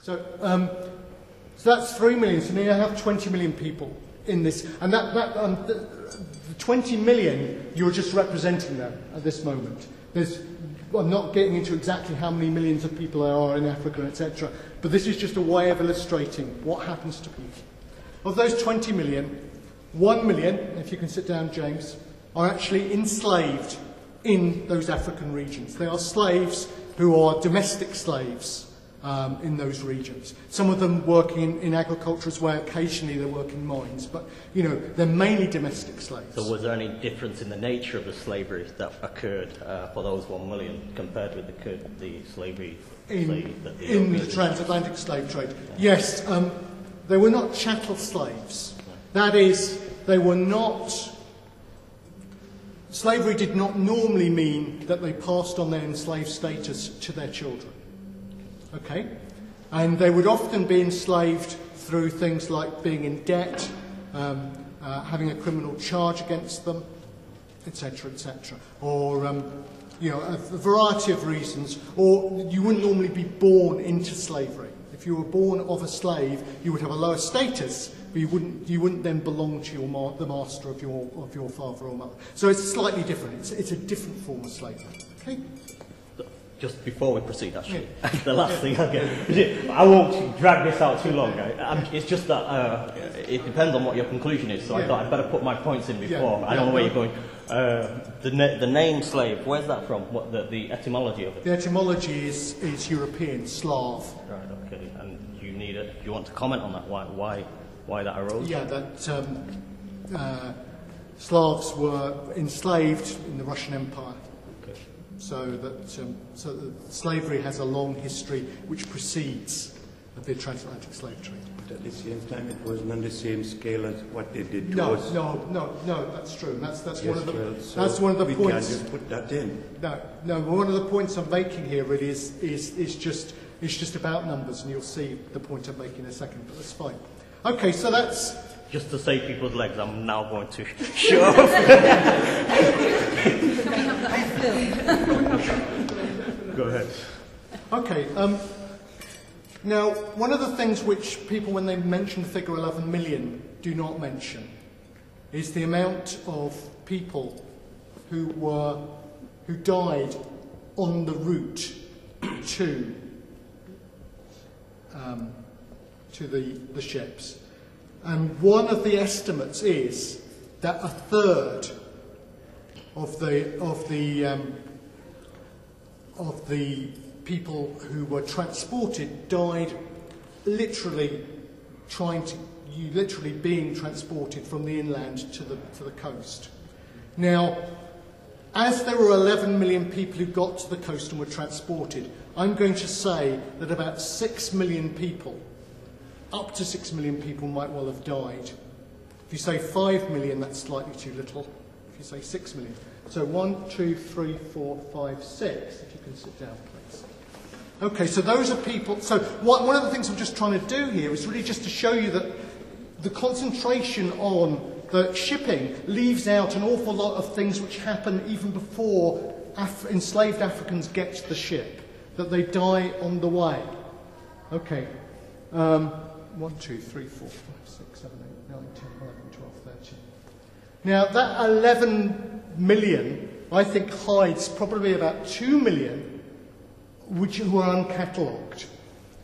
So that's 3 million. So now you have 20 million people in this, and the 20 million, you're just representing them at this moment. I'm not getting into exactly how many millions of people there are in Africa, etc. But this is just a way of illustrating what happens to people. Of those 20 million, 1 million, if you can sit down, James, are actually enslaved in those African regions. They are slaves who are domestic slaves in those regions. Some of them working in agriculture as well. Occasionally they work in mines, but they're mainly domestic slaves. So was there any difference in the nature of the slavery that occurred for those 1 million compared with the slavery in the transatlantic slave trade? Yes, they were not chattel slaves. That is, they were not. Slavery did not normally mean that they passed on their enslaved status to their children. Okay? And they would often be enslaved through things like being in debt, having a criminal charge against them, etc., etc. Or, a variety of reasons. Or you wouldn't normally be born into slavery. If you were born of a slave, you would have a lower status, but you wouldn't then belong to the master of your father or mother. So it's slightly different. It's a different form of slavery. Okay? Just before we proceed, actually, the last thing I'll get. I won't drag this out too long. It's just that it depends on what your conclusion is, so I thought I'd better put my points in before. I don't know where you're going. The name slave, where's that from? What the etymology of it? The etymology is European, Slav. Right, okay. And do you want to comment on that? Why that arose? Yeah, that Slavs were enslaved in the Russian Empire. So that slavery has a long history which precedes the transatlantic slave trade. But at the same time, it wasn't on the same scale as what they did to us. No, that's true. And that's yes, one of the well, one of the we points. Can't just put that in. No. One of the points I'm making here really is just about numbers, and you'll see the point I'm making in a second. But that's fine. Okay, so that's. Just to save people's legs, I'm now going to show off. Go ahead. Okay. Now, one of the things which people, when they mention the figure 11 million, do not mention is the amount of people who died on the route to the ships. And one of the estimates is that a third of the people who were transported died literally being transported from the inland to the coast. Now, as there were 11 million people who got to the coast and were transported, I'm going to say that about 6 million people, up to 6 million people, might well have died. If you say 5 million, that's slightly too little. If you say 6 million. So 1, 2, 3, 4, 5, 6. If you can sit down, please. Okay, so those are people. So one of the things I'm just trying to do here is really just to show you that the concentration on the shipping leaves out an awful lot of things which happen even before enslaved Africans get to the ship, that they die on the way. Okay. 1, 2, 3, 4, 5, 6, 7, 8, 9, 10, 11, 12, 13. Now, that 11 million, I think, hides probably about 2 million who are uncatalogued.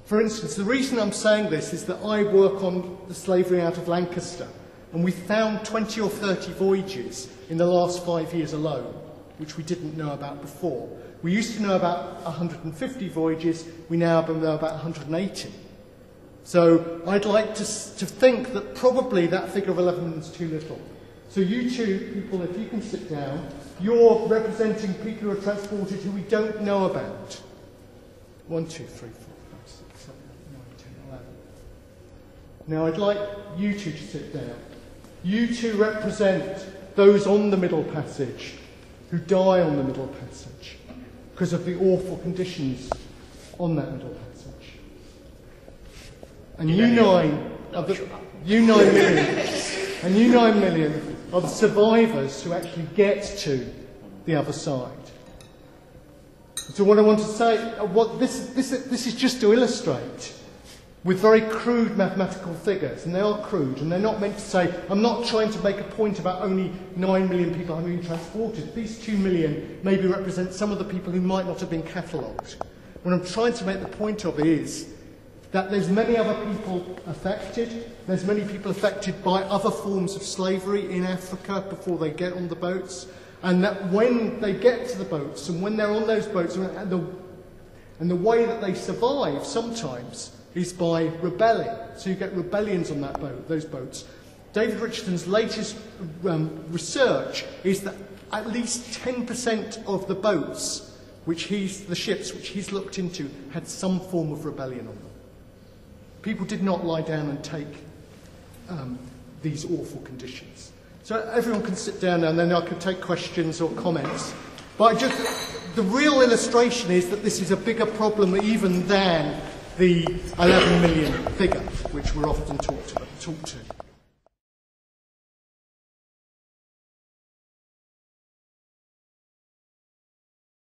For instance, the reason I'm saying this is that I work on the slavery out of Lancaster, and we found 20 or 30 voyages in the last 5 years alone, which we didn't know about before. We used to know about 150 voyages, we now know about 180. So I'd like to think that probably that figure of 11 is too little. So you two people, if you can sit down, you're representing people who are transported who we don't know about. 1, 2, 3, 4, 5, 6, 7, 8, 9, 10, 11. Now I'd like you two to sit down. You two represent those on the Middle Passage who die on the Middle Passage because of the awful conditions on that Middle Passage. And you 9 million are the survivors who actually get to the other side. So what I want to say, this is just to illustrate with very crude mathematical figures, and they are crude, and they're not meant to say, I'm not trying to make a point about only 9 million people having been transported. These 2 million maybe represent some of the people who might not have been catalogued. What I'm trying to make the point of is that there's many other people affected. There's many people affected by other forms of slavery in Africa before they get on the boats, and that when they get to the boats and when they're on those boats, and the way that they survive sometimes is by rebelling. So you get rebellions on that boat, those boats. David Richardson's latest research is that at least 10% of the boats, the ships which he's looked into, had some form of rebellion on them. People did not lie down and take these awful conditions. So everyone can sit down now, and then I can take questions or comments. But the real illustration is that this is a bigger problem even than the 11 million figure, which we're often talked to.